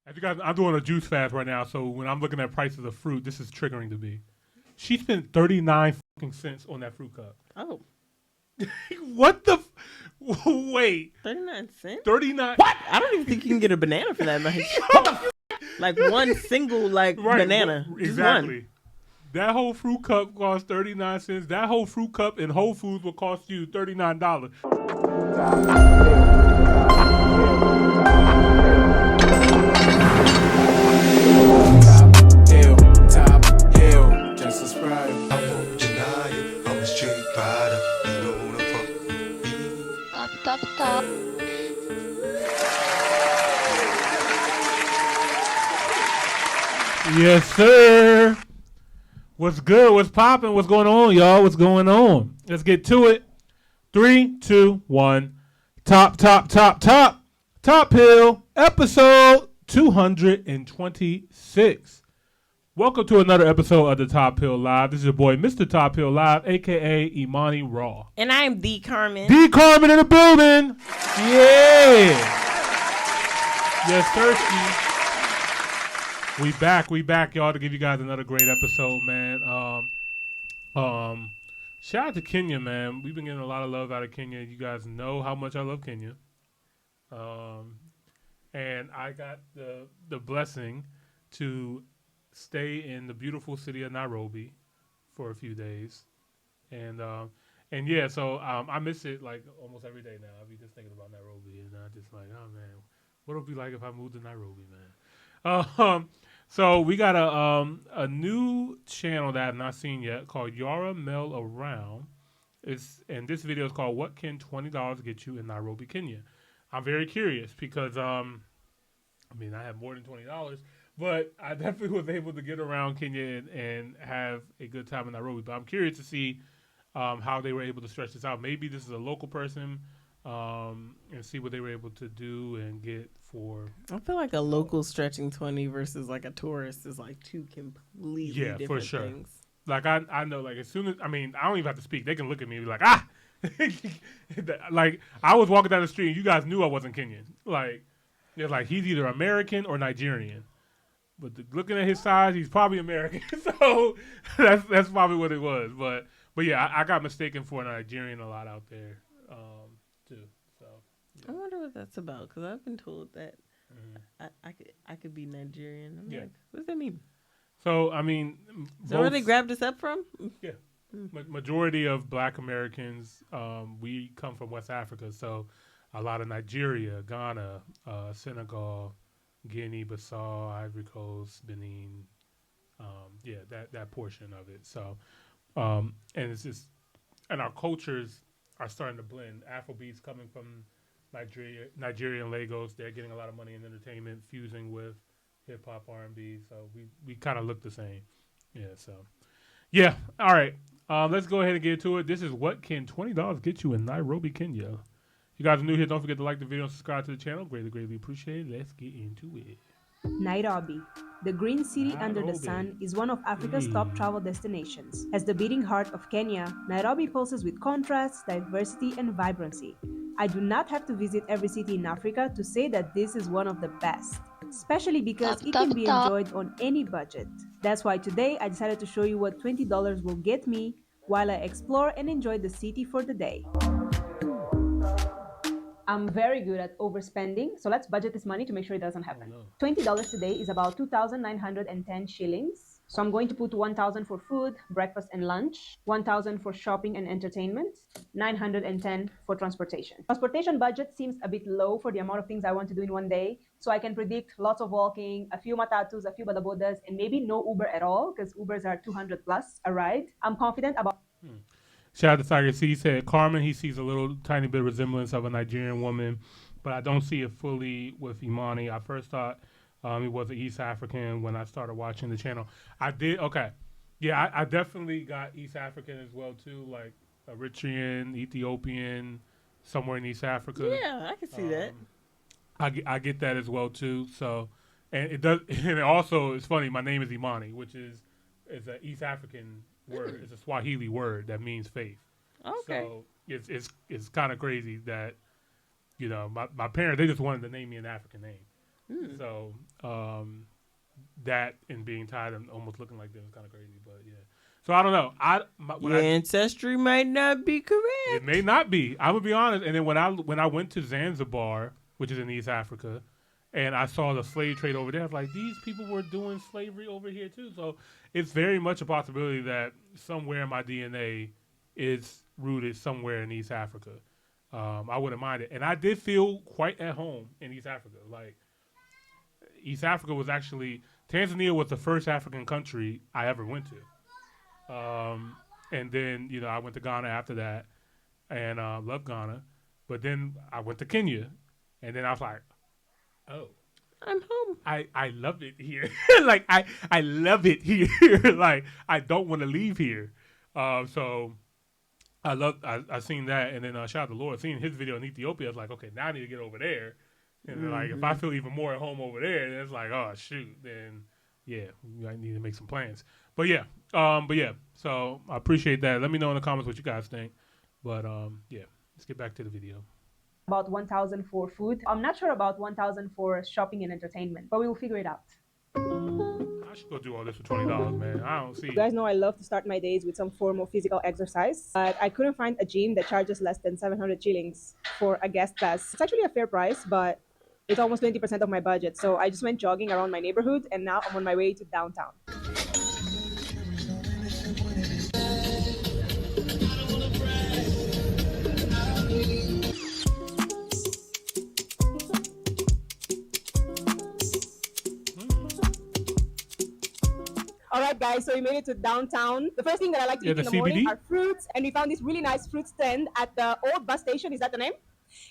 As you guys, I'm doing a juice fast right now, so when I'm looking at prices of fruit, this is triggering to me. She spent 39 fucking cents on that fruit cup. Oh. What the? Wait. 39 cents? 39. What? I don't even think you can get a banana for that much. Like one single banana. Exactly. Just one. That whole fruit cup costs 39 cents. That whole fruit cup in Whole Foods will cost you $39. Top hill, just subscribe. I won't deny it. I'm a straight rider. You know what I'm fucking Top. Yes, sir. What's good? What's popping? What's going on, y'all? What's going on? Let's get to it. 3, 2, 1. Top Hill, episode 226. Welcome to another episode of the Top Hill Live. This is your boy, Mr. Top Hill Live, a.k.a. Imani Raw. And I'm D. Carmen. D. Carmen in the building. Yeah. Yes, thirsty. We back, y'all, to give you guys another great episode, man. Shout out to Kenya, man. We've been getting a lot of love out of Kenya. You guys know how much I love Kenya. And I got the blessing to stay in the beautiful city of Nairobi for a few days. And yeah, so I miss it like almost every day now. I be just thinking about Nairobi, and I just like, oh man, what would it be like if I moved to Nairobi, man? So we got a new channel that I've not seen yet called Yara Mel Around. And this video is called "What Can $20 Get You in Nairobi, Kenya?" I'm very curious because I have more than $20, but I definitely was able to get around Kenya and have a good time in Nairobi. But I'm curious to see how they were able to stretch this out. Maybe this is a local person. And see what they were able to do and get for. I feel like a local stretching 20 versus like a tourist is like two completely different for sure. things. Like I know, like as soon as I don't even have to speak. They can look at me and be like, ah. Like I was walking down the street and you guys knew I wasn't Kenyan. Like they're like he's either American or Nigerian. But looking at his size, he's probably American. So that's probably what it was. But yeah, I got mistaken for a Nigerian a lot out there. Too. So yeah. I wonder what that's about because I've been told that I could be Nigerian. I'm like, what does that mean? So where they grabbed us up from? Yeah, majority of Black Americans, we come from West Africa. So a lot of Nigeria, Ghana, Senegal, Guinea-Bissau, Ivory Coast, Benin. That portion of it. So and it's just and our cultures are starting to blend. Afrobeats coming from Nigeria and Lagos. They're getting a lot of money in entertainment, fusing with hip hop, R&B. So we kind of look the same. Yeah. So yeah. All right. Let's go ahead and get to it. This is What Can $20 Get You in Nairobi, Kenya. You guys are new here. Don't forget to like the video and subscribe to the channel. Greatly appreciate it. Let's get into it. Nairobi, the green city under the sun, is one of Africa's top travel destinations. As the beating heart of Kenya, Nairobi pulses with contrast, diversity, and vibrancy. I do not have to visit every city in Africa to say that this is one of the best, especially because it can be enjoyed on any budget. That's why today I decided to show you what $20 will get me while I explore and enjoy the city for the day. I'm very good at overspending, so let's budget this money to make sure it doesn't happen. $20 today is about 2,910 shillings. So I'm going to put 1,000 for food, breakfast and lunch, 1,000 for shopping and entertainment, 910 for transportation. Transportation budget seems a bit low for the amount of things I want to do in one day, so I can predict lots of walking, a few matatus, a few badabodas, and maybe no Uber at all, because Ubers are 200 plus a ride. I'm confident about... Shout out to Tiger C. He said, Carmen, he sees a little tiny bit of resemblance of a Nigerian woman, but I don't see it fully with Imani. I first thought he was an East African when I started watching the channel. I did, okay. Yeah, I definitely got East African as well, too, like Eritrean, Ethiopian, somewhere in East Africa. Yeah, I can see that. I get that as well, too. So, and it does, and also, it's funny, my name is Imani, which is an East African word. It's a Swahili word that means faith. Okay. So it's kind of crazy that my parents, they just wanted to name me an African name. So that and being tired and almost looking like them is kind of crazy. But yeah. So I don't know. Your ancestry might not be correct. It may not be. I'm gonna be honest. And then when I went to Zanzibar, which is in East Africa, and I saw the slave trade over there, I was like, these people were doing slavery over here too. So it's very much a possibility that somewhere in my DNA is rooted somewhere in East Africa. I wouldn't mind it. And I did feel quite at home in East Africa. Like, East Africa was actually, Tanzania was the first African country I ever went to. And then, I went to Ghana after that and loved Ghana. But then I went to Kenya. And then I was like, oh. I'm home. I love it here. Like, I love it here. Like, I don't want to leave here. So I seen that. And then shout out to Lord. Seeing his video in Ethiopia, I was like, okay, now I need to get over there. And then, like, if I feel even more at home over there, then it's like, oh, shoot. Then, yeah, I need to make some plans. But yeah. So I appreciate that. Let me know in the comments what you guys think. But, yeah, let's get back to the video. About 1,000 for food. I'm not sure about 1,000 for shopping and entertainment, but we will figure it out. I should go do all this for $20, man. I don't see. You guys know I love to start my days with some form of physical exercise, but I couldn't find a gym that charges less than 700 shillings for a guest pass. It's actually a fair price, but it's almost 20% of my budget. So I just went jogging around my neighborhood, and now I'm on my way to downtown. All right, guys, so we made it to downtown. The first thing that I like to eat in the morning are fruits, and we found this really nice fruit stand at the old bus station. Is that the name?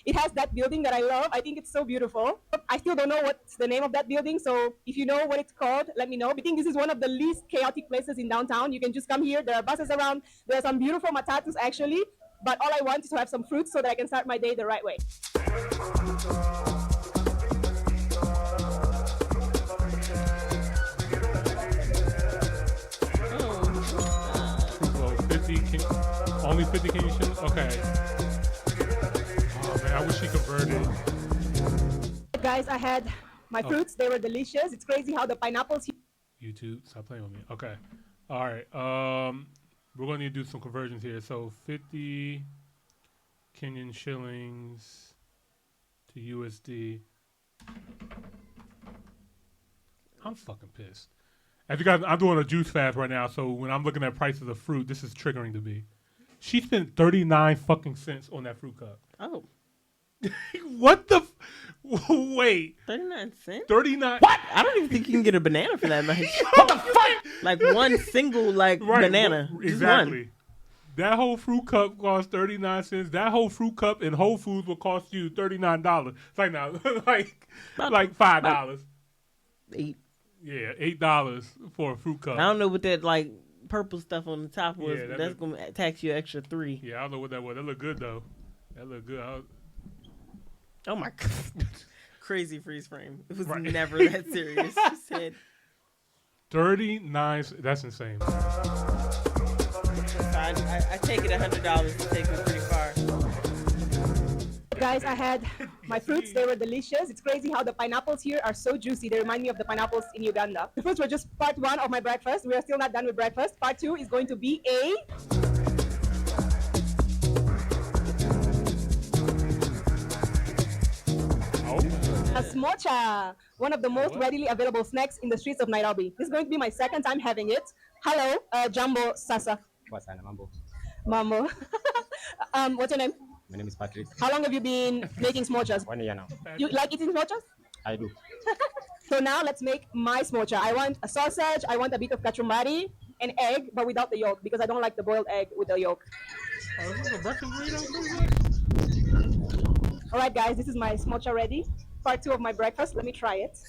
It has that building that I love. I think it's so beautiful. I still don't know what's the name of that building, so if you know what it's called, let me know. I think this is one of the least chaotic places in downtown. You can just come here. There are buses around. There are some beautiful matatus, actually, but all I want is to have some fruits so that I can start my day the right way. Only 50 Kenyan shillings? Okay. Oh, man, I wish she converted. Guys, I had my fruits. They were delicious. It's crazy how the pineapples... YouTube, stop playing with me. Okay. All right. We're going to need to do some conversions here. So 50 Kenyan shillings to USD. I'm fucking pissed. As you guys, I'm doing a juice fast right now, so when I'm looking at prices of fruit, this is triggering to me. She spent 39 fucking cents on that fruit cup. Oh. What the? Wait. 39 cents? 39. What? I don't even think you can get a banana for that much. What the fuck? Like one single banana. Exactly. One. That whole fruit cup costs 39 cents. That whole fruit cup in Whole Foods will cost you $39. It's like now, like $5. $8. Yeah, $8 for a fruit cup. I don't know what that purple stuff on the top was, Yeah, but that's gonna tax you extra $3. Yeah, I don't know what that was. That looked good though. That looked good. Oh my god. Crazy freeze frame. It was never that serious. She said 39. That's insane. I take it $100 to take it pretty far. Guys, I had my fruits. They were delicious. It's crazy how the pineapples here are so juicy. They remind me of the pineapples in Uganda. The fruits were just part one of my breakfast. We are still not done with breakfast. Part two is going to be a smocha, one of the most readily available snacks in the streets of Nairobi. This is going to be my second time having it. Hello, Jambo Sasa. What's that, Mambo? Mambo. What's your name? My name is Patrick. How long have you been making smochas? 1 year now. You like eating smochas? I do. So now let's make my smocha. I want a sausage, I want a bit of kachumbari, an egg, but without the yolk because I don't like the boiled egg with the yolk. Oh, this is a breakfast burrito? All right, guys, this is my smocha ready. Part two of my breakfast. Let me try it.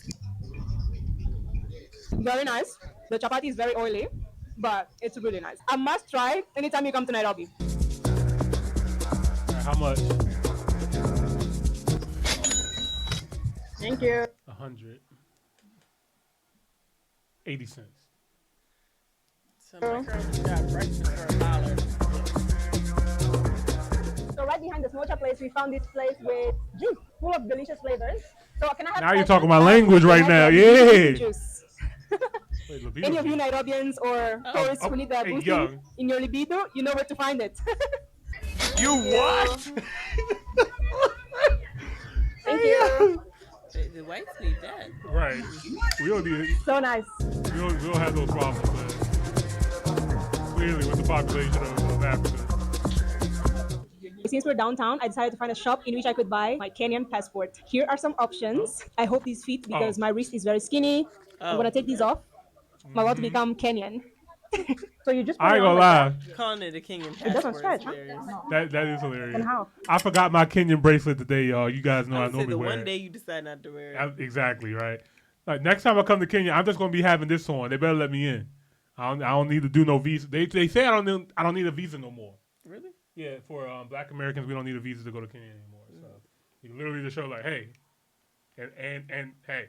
Very nice. The chapati is very oily, but it's really nice. A must try anytime you come to Nairobi. How much? Thank you. 180 cents. So my girl just got breakfast for $1. So right behind the smocha place, we found this place with juice full of delicious flavors. So can I have Now you're talking my language right now. juice. Wait, libido Any of you juice. Nairobians or tourists who need a hey, boosting young. in your libido, you know where to find it. You what? Thank you. The whites need that. Right. We don't need it. So nice. We don't have those problems, clearly with the population of Africa. Since we're downtown, I decided to find a shop in which I could buy my Kenyan passport. Here are some options. I hope these fit because my wrist is very skinny. I'm gonna take these off. I'm about to become Kenyan. So you just put I it ain't on gonna like lie. Calling it a Kenyan passport. It doesn't stretch, huh? That is hilarious. And how? I forgot my Kenyan bracelet today, y'all. You guys know I I say normally the wear one it. day you decide not to wear it. Exactly, right. Like next time I come to Kenya, I'm just gonna be having this on. They better let me in. I don't need to do no visa. They say I don't need a visa no more. Really? Yeah, for Black Americans, we don't need a visa to go to Kenya anymore. So you literally just show like, hey, and hey,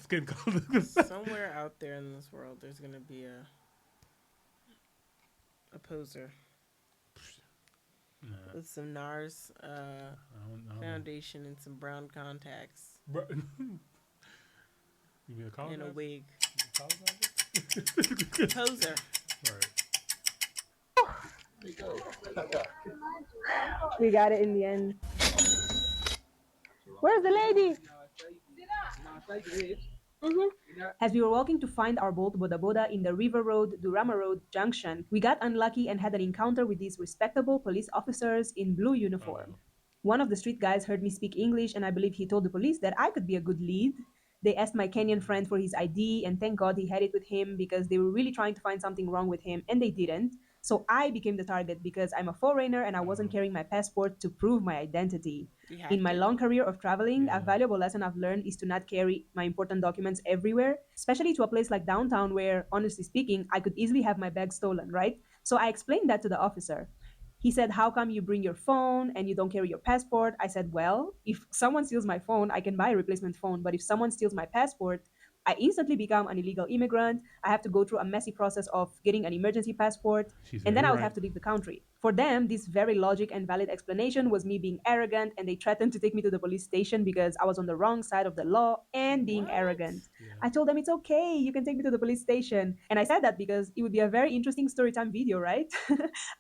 skin color. Somewhere out there in this world, there's gonna be a poser with some NARS foundation and some brown contacts You mean a college? and a wig. Poser. Poser. Right. we got it in the end. Where's the lady? As we were walking to find our boat Boda Boda in the River Road, Durama Road junction, we got unlucky and had an encounter with these respectable police officers in blue uniform. One of the street guys heard me speak English and I believe he told the police that I could be a good lead. They asked my Kenyan friend for his ID and thank God he had it with him because they were really trying to find something wrong with him and they didn't. So I became the target because I'm a foreigner and I wasn't carrying my passport to prove my identity. In my long career of traveling, a valuable lesson I've learned is to not carry my important documents everywhere, especially to a place like downtown where, honestly speaking, I could easily have my bag stolen, right? So I explained that to the officer. He said, how come you bring your phone and you don't carry your passport? I said, well, if someone steals my phone, I can buy a replacement phone. But if someone steals my passport, I instantly become an illegal immigrant. I have to go through a messy process of getting an emergency passport, and then I would have to leave the country. For them, this very logic and valid explanation was me being arrogant, and they threatened to take me to the police station because I was on the wrong side of the law and being arrogant. I told them it's okay, you can take me to the police station. And I said that because it would be a very interesting storytime video, right?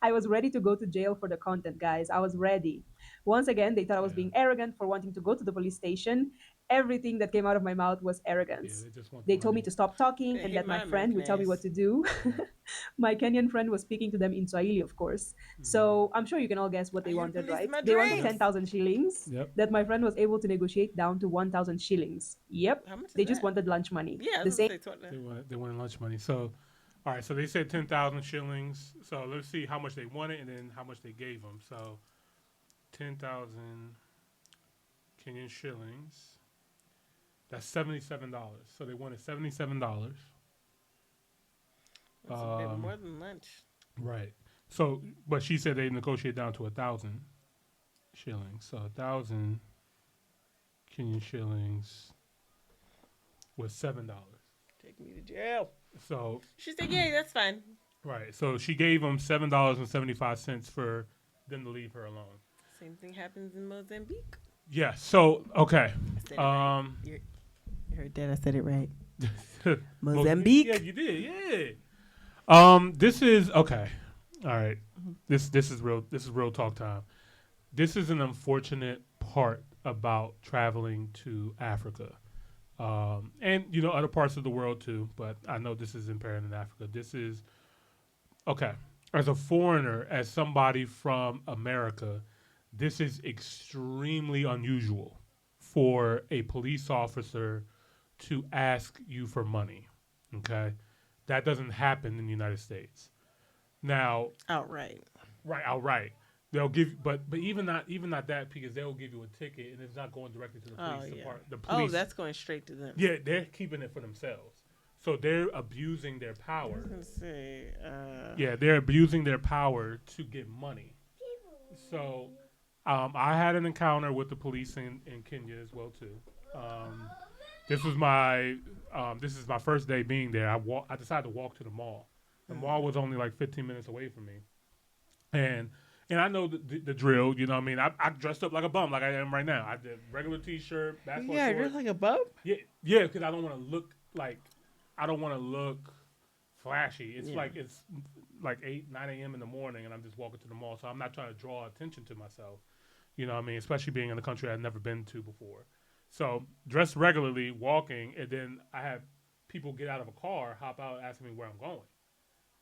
I was ready to go to jail for the content, guys. I was ready. Once again, they thought I was being arrogant for wanting to go to the police station. Everything that came out of my mouth was arrogance. They told me to stop talking and that my friend would tell me what to do. My Kenyan friend was speaking to them in Swahili, of course. So I'm sure you can all guess what they wanted, right? They wanted 10,000 shillings that my friend was able to negotiate down to 1,000 shillings. Yep. They just wanted lunch money. Yeah, the same. They wanted lunch money. So, all right. So they said 10,000 shillings. So let's see how much they wanted and then how much they gave them. So 10,000 Kenyan shillings. That's $77. So they wanted $77. That's a bit more than lunch. Right. So, but she said they negotiate down to 1,000 shillings. So 1,000 Kenyan shillings was $7. Take me to jail. So she said, "Yeah, that's fine." Right. So she gave them $7.75 for them to leave her alone. Same thing happens in Mozambique. Yeah. So okay. You heard that? I said it right. Mozambique. Yeah, you did. Yeah. This is okay. All right. This is real. This is real talk time. This is an unfortunate part about traveling to Africa, and other parts of the world too. But I know this is imperative in Africa. This is okay. As a foreigner, as somebody from America, this is extremely unusual for a police officer to ask you for money. Okay, that doesn't happen in the United States. Now, outright. They'll give, but even not that, because they'll give you a ticket and it's not going directly to the police department. The police, that's going straight to them. Yeah, they're keeping it for themselves, so they're abusing their power. I was gonna say, yeah, they're abusing their power to get money. So, I had an encounter with the police in Kenya as well too. This is my first day being there. I decided to walk to the mall. The mall was only like 15 minutes away from me, and And I know the drill, you know what I mean? I dressed up like a bum like I am right now. I did regular T-shirt, basketball Yeah, shorts. you're like a bum. Yeah, because I don't want to look like, I don't want to look flashy. It's like 8, 9 a.m. in the morning and I'm just walking to the mall. So I'm not trying to draw attention to myself, you know what I mean? Especially being in a country I've never been to before. So dressed regularly, walking, and then I have people get out of a car, hop out, asking me where I'm going.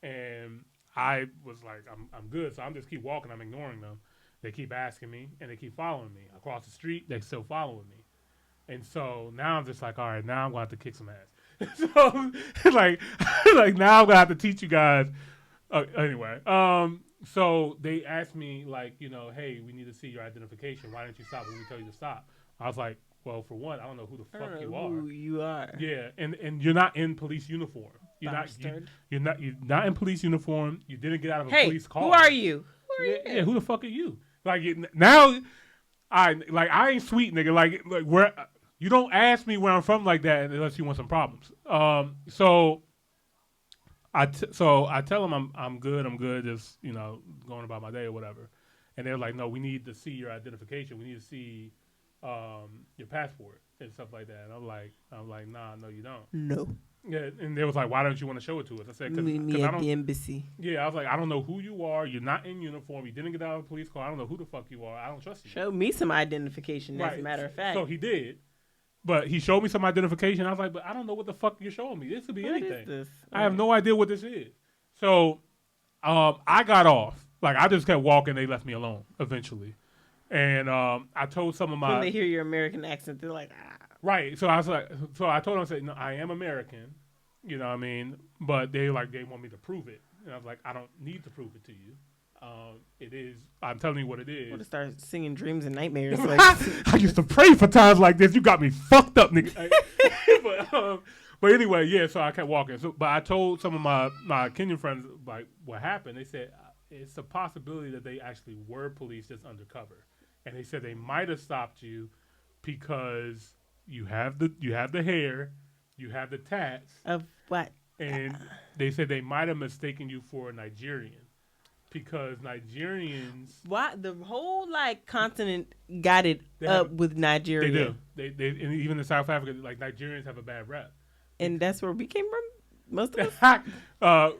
And I was like, I'm good. So I'm just keep walking. I'm ignoring them. They keep asking me, and they keep following me. Across the street, they still following me. And so now I'm just like, all right, now I'm going to have to kick some ass. So, like now I'm going to have to teach you guys. Anyway, so they asked me, like, you know, hey, we need to see your identification. Why didn't you stop when we tell you to stop? I was like, well, for one, I don't know who the fuck you are. Who you are? Yeah, and you're not in police uniform. You're not in police uniform. You didn't get out of a police car. Who are you? Yeah, who the fuck are you? Like now, I ain't sweet, nigga. Like where you don't ask me where I'm from like that unless you want some problems. So I tell them I'm good, just, you know, going about my day or whatever. And they're like, no, we need to see your identification. We need to see your passport and stuff like that. And I'm like, nah, no, you don't. No. Yeah, and they was like, why don't you want to show it to us? I said, Meet me at the embassy. Yeah, I was like, I don't know who you are. You're not in uniform. You didn't get out of a police car. I don't know who the fuck you are. I don't trust you. Show me some identification, as a matter of fact. So he did. But he showed me some identification. I was like, but I don't know what the fuck you're showing me. This could be anything. What is this? I have no idea what this is. So I got off. Like, I just kept walking. They left me alone eventually. And I told some of my... When they hear your American accent, they're like, ah. Right. So I was like, I told them, I said, no, I am American. You know what I mean? But they want me to prove it. And I was like, I don't need to prove it to you. It is, I'm telling you what it is. I want to start singing dreams and nightmares. Like, I used to pray for times like this. You got me fucked up, nigga. But anyway, yeah, so I kept walking. So, but I told some of my Kenyan friends, like, what happened. They said, it's a possibility that they actually were police just undercover. And they said they might have stopped you because you have the hair, you have the tats. Of what? And they said they might have mistaken you for a Nigerian. Because Nigerians... Why? The whole, like, continent got it up with Nigeria. They do. They and even in South Africa, like, Nigerians have a bad rep. And that's where we came from? Most of us?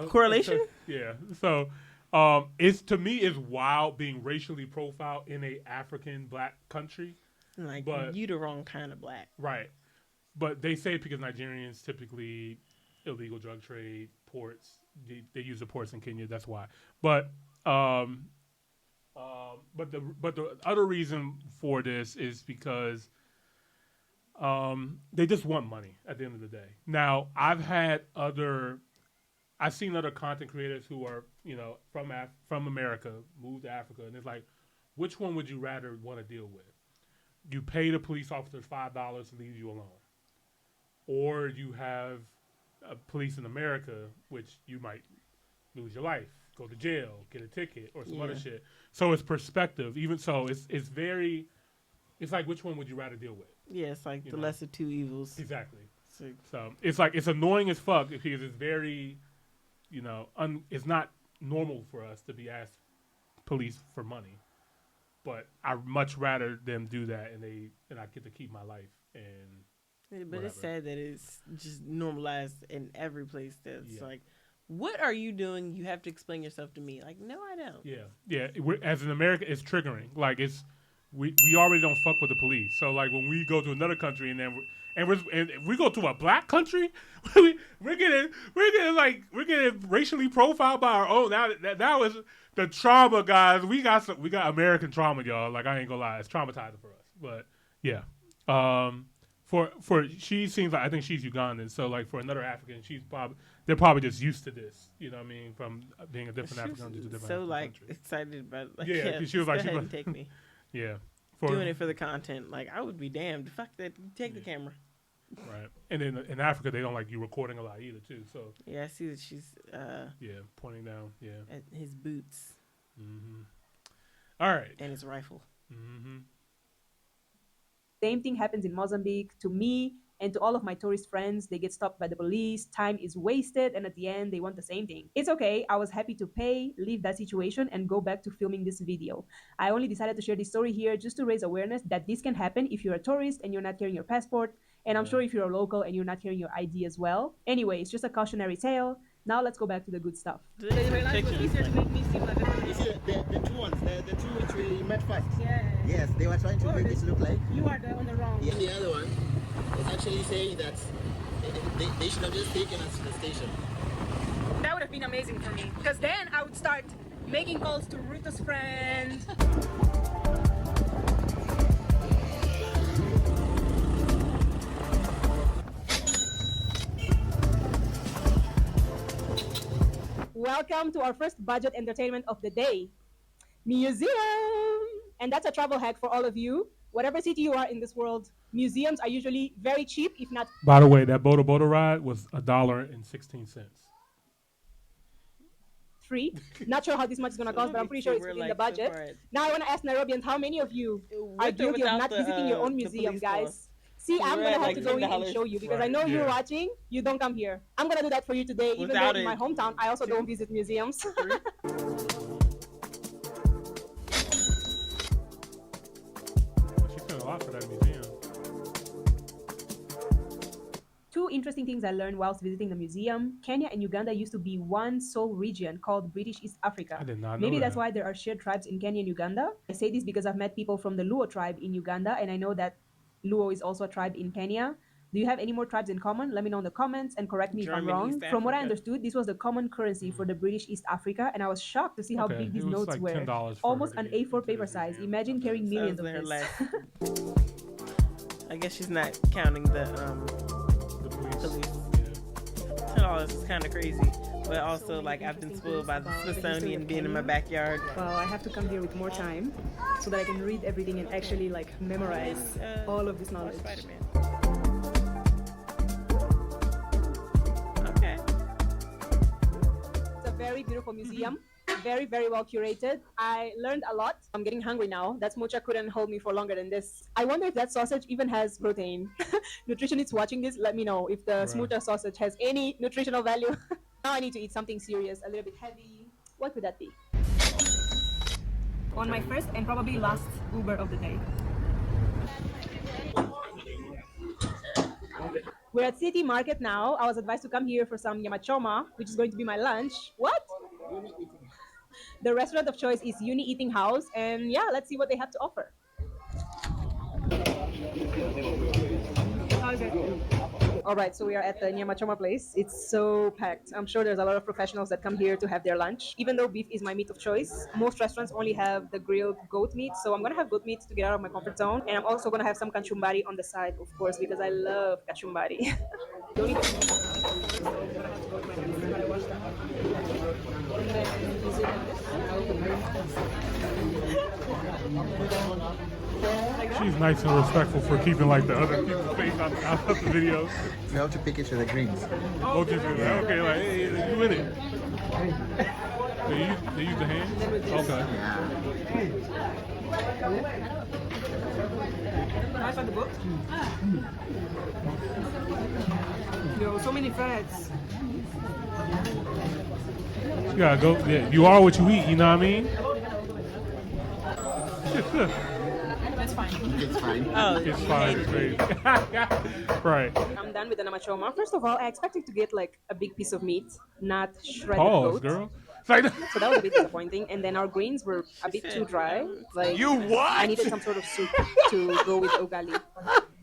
Correlation? Yeah. So, to me, it's wild being racially profiled in a African black country. Like, you the wrong kind of black. Right. But they say because Nigerians typically illegal drug trade, ports, they use the ports in Kenya. That's why. But the other reason for this is because they just want money at the end of the day. Now I've seen other content creators who are, you know, from America, move to Africa, and it's like, which one would you rather want to deal with? You pay the police officers $5 to leave you alone, or you have police in America, which you might lose your life, go to jail, get a ticket, or some other shit. So it's perspective. Even so, it's like, which one would you rather deal with? Yeah, it's like the lesser two evils. Exactly. So it's like, it's annoying as fuck because it's very, you know, it's not normal for us to be asked police for money. But I'd much rather them do that, and I get to keep my life. And but it's sad that it's just normalized in every place. That's like, what are you doing? You have to explain yourself to me. Like, no, I don't. Yeah. As an American, it's triggering. Like, we already don't fuck with the police. So like, when we go to another country and then we go to a black country, we're getting racially profiled by our own. That was the trauma, guys. We got American trauma, y'all. Like, I ain't gonna lie, it's traumatizing for us. But yeah, for she seems like, I think she's Ugandan. So like, for another African, they're probably just used to this. You know what I mean? From being a different African to a different African like country. Excited about it. Like, yeah, she was like, go ahead and take me. Yeah. Doing it for the content. Like, I would be damned. Fuck that. Take the camera. Right. And then in Africa, they don't like you recording a lot either, too. So yeah, I see that she's pointing down. Yeah. At his boots. Mm-hmm. All right. And his rifle. Mm-hmm. Same thing happens in Mozambique to me And to all of my tourist friends, they get stopped by the police, time is wasted, and at the end, they want the same thing. It's okay. I was happy to pay, leave that situation, and go back to filming this video. I only decided to share this story here just to raise awareness that this can happen if you're a tourist and you're not carrying your passport. And I'm sure if you're a local and you're not carrying your ID as well. Anyway, it's just a cautionary tale. Now let's go back to the good stuff. They realized it was easier to make me seem like a You see, the two ones, the two which we met first. Yeah. Yes, they were trying to make it look like. You are on the wrong. Yeah. The other one is actually saying that they should have just taken us to the station. That would have been amazing for me. Because then I would start making calls to Ruto's friends. Welcome to our first budget entertainment of the day, museum. And that's a travel hack for all of you. Whatever city you are in this world, museums are usually very cheap, if not. By the way, that Boda ride was $1.16. Free. Not sure how this much is going to cost, but I'm pretty sure it's within the budget. Now I want to ask Nairobians, how many of you are guilty of not visiting your own museum, guys? See, I'm going to have to go in and show you because I know you're watching. You don't come here. I'm going to do that for you today, even though in my hometown, I also don't visit museums. She's spent a lot for that museum. Two interesting things I learned whilst visiting the museum. Kenya and Uganda used to be one sole region called British East Africa. I did not know Maybe that. that's why there are shared tribes in Kenya and Uganda. I say this because I've met people from the Luo tribe in Uganda, and I know that Luo is also a tribe in Kenya. Do you have any more tribes in common? Let me know in the comments and correct me if I'm wrong. From what I understood, this was the common currency for the British East Africa, and I was shocked to see how big these notes like were. $10 for Almost her to an get A4 into paper the size. museum. Imagine carrying millions of There this. less. I guess she's not counting the police. $10 is kind of crazy, but also like I've been spoiled by the Smithsonian being in my backyard. Well, I have to come here with more time so that I can read everything and actually like memorize all of this knowledge. Spider-Man. Okay. It's a very beautiful museum. Very, very well curated. I learned a lot. I'm getting hungry now. That smucha couldn't hold me for longer than this. I wonder if that sausage even has protein. Nutritionists watching this, let me know if the smucha sausage has any nutritional value. Now I need to eat something serious, a little bit heavy. What would that be? On my first and probably last Uber of the day. We're at City Market now. I was advised to come here for some nyama choma, which is going to be my lunch. What? The restaurant of choice is Uni Eating House, and yeah, let's see what they have to offer. All right, so we are at the Nyama Choma place. It's so packed. I'm sure there's a lot of professionals that come here to have their lunch. Even though beef is my meat of choice, most restaurants only have the grilled goat meat. So I'm gonna have goat meat to get out of my comfort zone, and I'm also gonna have some kachumbari on the side, of course, because I love kachumbari. She's nice and respectful for keeping like the other people's face out of the video. You have to pick it to the greens. Oh, just okay, like hey, you in it? They use the hand. Okay. Nice on the book. Yo, so many threads. You gotta go. Yeah, you are what you eat. You know what I mean? That's fine. It's fine. Oh, It's fine. It's great. Right. I'm done with the namachoma. First of all, I expected to get like a big piece of meat, not shredded Pause, goat. girl. It's like, So that was a bit disappointing. And then our greens were a bit too dry. Like I needed some sort of soup to go with ugali.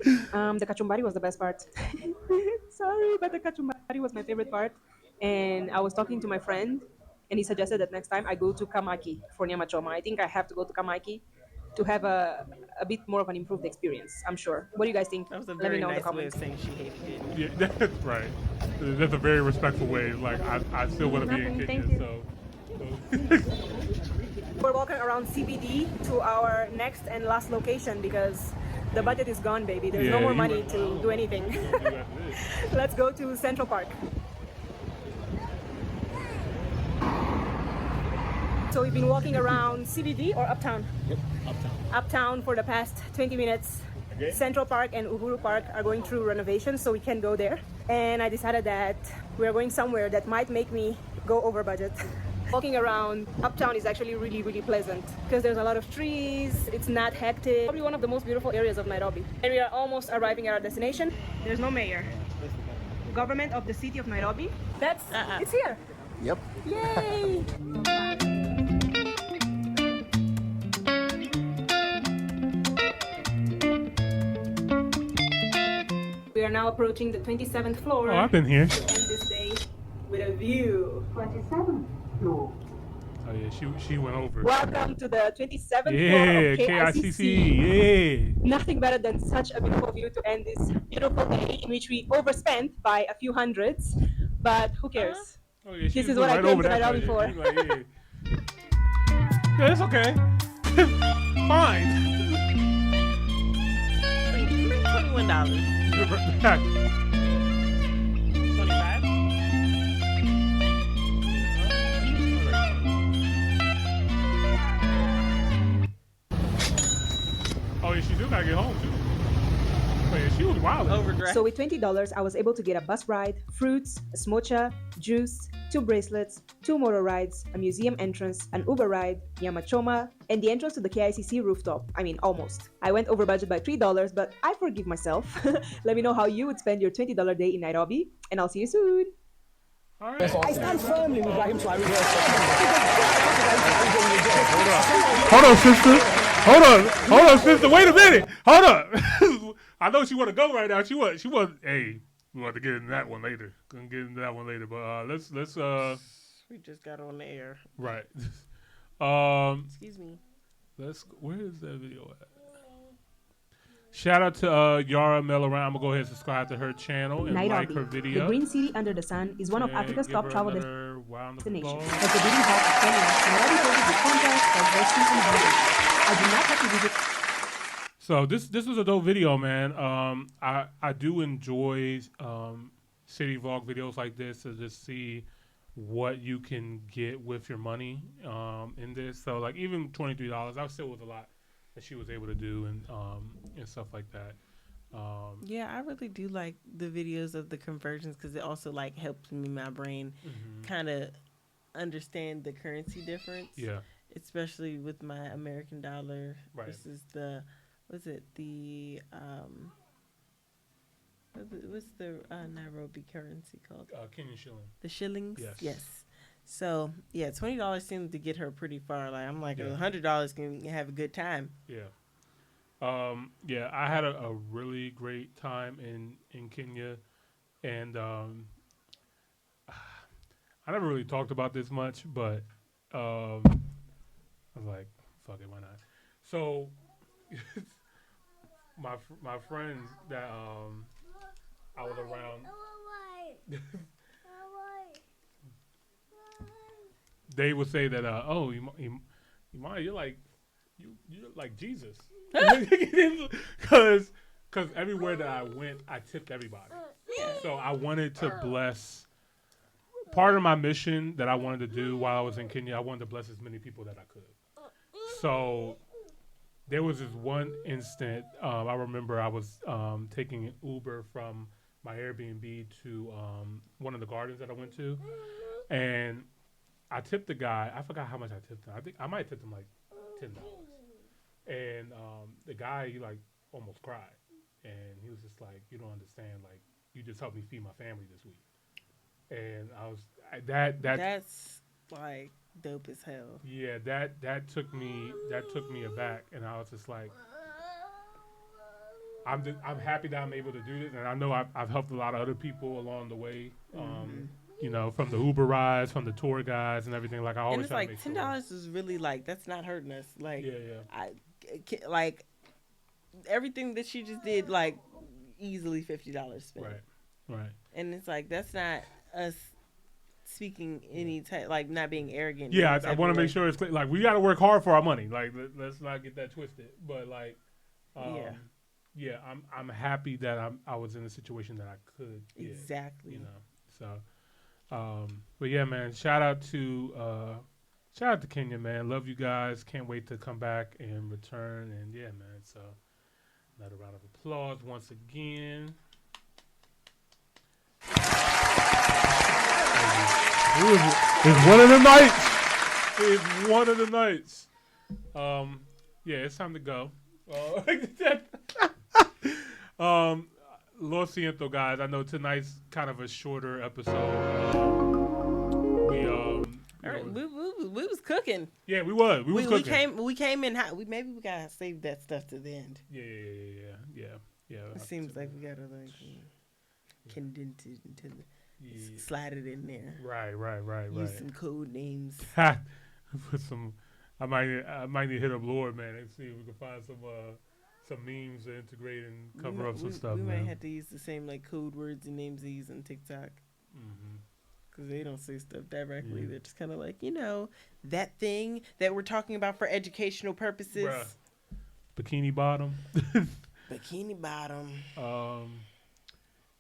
The kachumbari was the best part. Sorry, but the kachumbari was my favorite part. And I was talking to my friend, and he suggested that next time I go to Kamaki for nyamachoma. I think I have to go to Kamaki to have a bit more of an improved experience, I'm sure. What do you guys think? that was a Let me very know in the nice way of comments. saying she hated it. yeah, that's right. That's a very respectful way. Like I still want to be in Nothing, Kenya, thank so. We're walking around CBD to our next and last location because the budget is gone, baby. There's no Yeah, more you money went- to do anything. Let's go to Central Park. So we've been walking around CBD or Uptown? Yep, uptown. Uptown for the past 20 minutes. Central Park and Uhuru Park are going through renovations, so we can go there. And I decided that we are going somewhere that might make me go over budget. Walking around uptown is actually really, really pleasant because there's a lot of trees. It's not hectic. Probably one of the most beautiful areas of Nairobi. And we are almost arriving at our destination. There's no mayor. Government of the city of Nairobi. That's it's here. Yep. Yay! We are now approaching the 27th floor. Oh, I've been here. To end this day with a view. 27th floor. Oh yeah, she went over. Welcome to the 27th floor Yeah, of KICC. Yeah. Nothing better than such a beautiful view to end this beautiful day in which we overspent by a few hundreds, but who cares? Oh, yeah, This is what I came to Nairobi for. Like, yeah, it's okay. Fine. $21. 25. Oh, yeah, she do gotta get home too. Oh, yeah, she was wild. Overdraft. So with $20, I was able to get a bus ride, fruits, a smocha, juice, 2 bracelets, 2 motor rides, a museum entrance, an Uber ride, Nyama Choma, and the entrance to the KICC rooftop. I mean, almost. I went over budget by $3, but I forgive myself. Let me know how you would spend your $20 day in Nairobi, and I'll see you soon. All right. I stand firmly with Raheem Traore. Hold on, sister. Hold on, sister. Wait a minute. Hold on. I know she want to go right now. She want. Hey, we want to get into that one later. Gonna get into that one later. But let's. We just got on the air. Right. Excuse me. Where is that video at? Shout out to Yara Melaran. I'm gonna go ahead and subscribe to her channel and like her Nairobi, video. the green city under the sun, is one of And Africa's give top her travel another round of destinations. applause. As the beating heart of Kenya, Nairobi poses with contrast, diversity, and abundance. I do not have to visit. So this was a dope video, man. I do enjoy city vlog videos like this to just see what you can get with your money in this. So like even $23, that still was a lot that she was able to do and stuff like that. Yeah, I really do like the videos of the conversions because it also like helps me, my brain, kind of understand the currency difference. Yeah. Especially with my American dollar Right. versus what's the Nairobi currency called? Kenyan shilling. The shillings? Yes. So, yeah, $20 seemed to get her pretty far. Like, I'm like, Yeah. $100 can have a good time. Yeah. Yeah, I had a really great time in Kenya, and I never really talked about this much, but I was like, fuck it, why not? So my friends that I was around, they would say that oh, Imani, you're like Jesus, because everywhere that I went, I tipped everybody. So I wanted to bless. Part of my mission that I wanted to do while I was in Kenya, I wanted to bless as many people that I could. So there was this one instant, I remember I was taking an Uber from my Airbnb to one of the gardens that I went to, and I tipped the guy. I forgot how much I tipped him. I think I might have tipped him like $10. And the guy, he like almost cried, and he was just like, "You don't understand. Like, you just helped me feed my family this week." And I was that's like dope as hell. Yeah, that took me aback, and I was just like, I'm happy that I'm able to do this, and I know I've helped a lot of other people along the way. You know, from the Uber rides, from the tour guides, and everything. Like I always And it's try like to make $10 is really like that's not hurting us. Like like everything that she just did, like easily $50 spent. Right. And it's like that's not us speaking any type, like not being arrogant. Yeah, I want to make sure it's clear. Like we got to work hard for our money. Like let's not get that twisted. But like, yeah, I'm happy that I was in a situation that I could. Exactly. You know, so. But yeah, man, shout out to Kenya, man. Love you guys. Can't wait to come back and return. And yeah, man. So Another round of applause once again. It's one of the nights. It's one of the nights. Yeah, it's time to go. Lo siento, guys. I know tonight's kind of a shorter episode. We was cooking. Yeah, we was. We was cooking. We came in hot. Maybe we gotta save that stuff to the end. Yeah. It seems like we gotta condense it into slide it in there. Right. Use some code names. Put some. I might need to hit up Lord, man, and see if we can find some memes to integrate and cover up some stuff. We man. might have to use the same code words and names they use on TikTok. Because they don't say stuff directly. They're just kind of that thing that we're talking about for educational purposes. Bruh. Bikini bottom. Bikini bottom.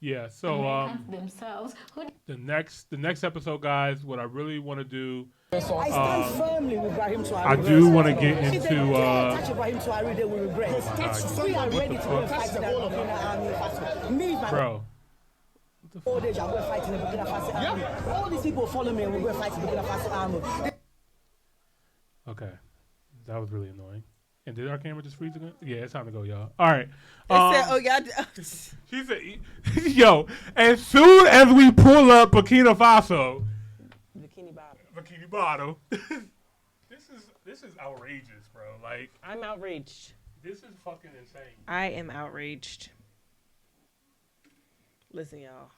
Yeah. So the next episode, guys. What I really want to do. I stand firmly with Brahim Traore. I do want to get into. Touch Brahim Traore, they will regret. We are ready to go fight in the Burkina army. Me, my bro. old age, I'm going to fight in the Burkina Faso army. All these people follow me and we're going to fight in the Burkina Faso army. Okay, that was really annoying. And did our camera just freeze again? Yeah, it's time to go, y'all. All right. She said, "Yo, as soon as we pull up Burkina Faso, Bikini bottom. This is outrageous, bro. Like, I'm outraged. This is fucking insane. I am outraged. Listen, y'all.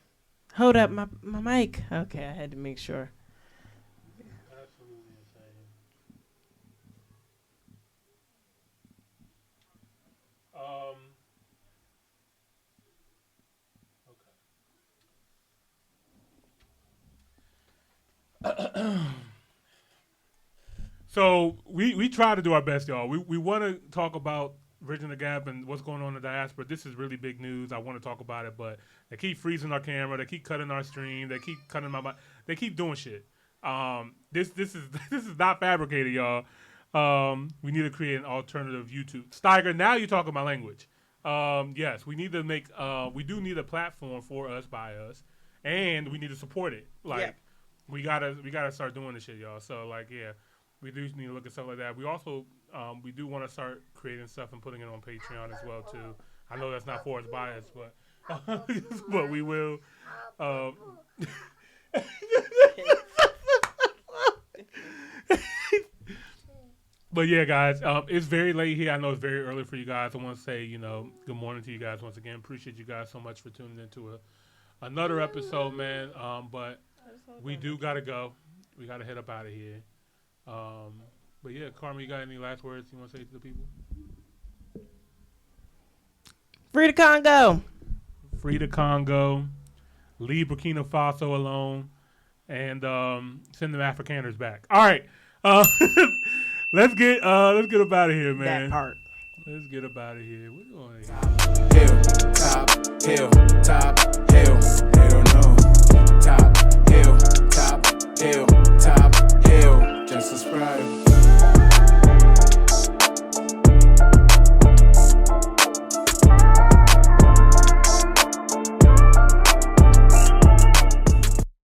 Hold up my mic. Okay, I had to make sure. Absolutely insane. So we try to do our best, y'all. We want to talk about Bridging the Gap and what's going on in the diaspora. This is really big news. I want to talk about it, but they keep freezing our camera. They keep cutting our stream. They keep cutting my mic. They keep doing shit. This is not fabricated, y'all. We need to create an alternative YouTube. Steiger, now you're talking my language. Yes, we need to make. We do need a platform for us, by us, and we need to support it. Like we gotta start doing this shit, y'all. So we do need to look at stuff like that. We also we do want to start creating stuff and putting it on Patreon as well too. I know that's not for us by us, but but we will. But yeah, guys, it's very late here. I know it's very early for you guys. I want to say, good morning to you guys once again. Appreciate you guys so much for tuning into another episode, man. But we do gotta go. We gotta head up out of here. But yeah, Carmen, you got any last words you want to say to the people? Free the Congo. Free the Congo. Leave Burkina Faso alone, and send them Afrikaners back. All right, let's get up out of here, man. That part. Let's get up out of here. We're going Hill, top, hell no.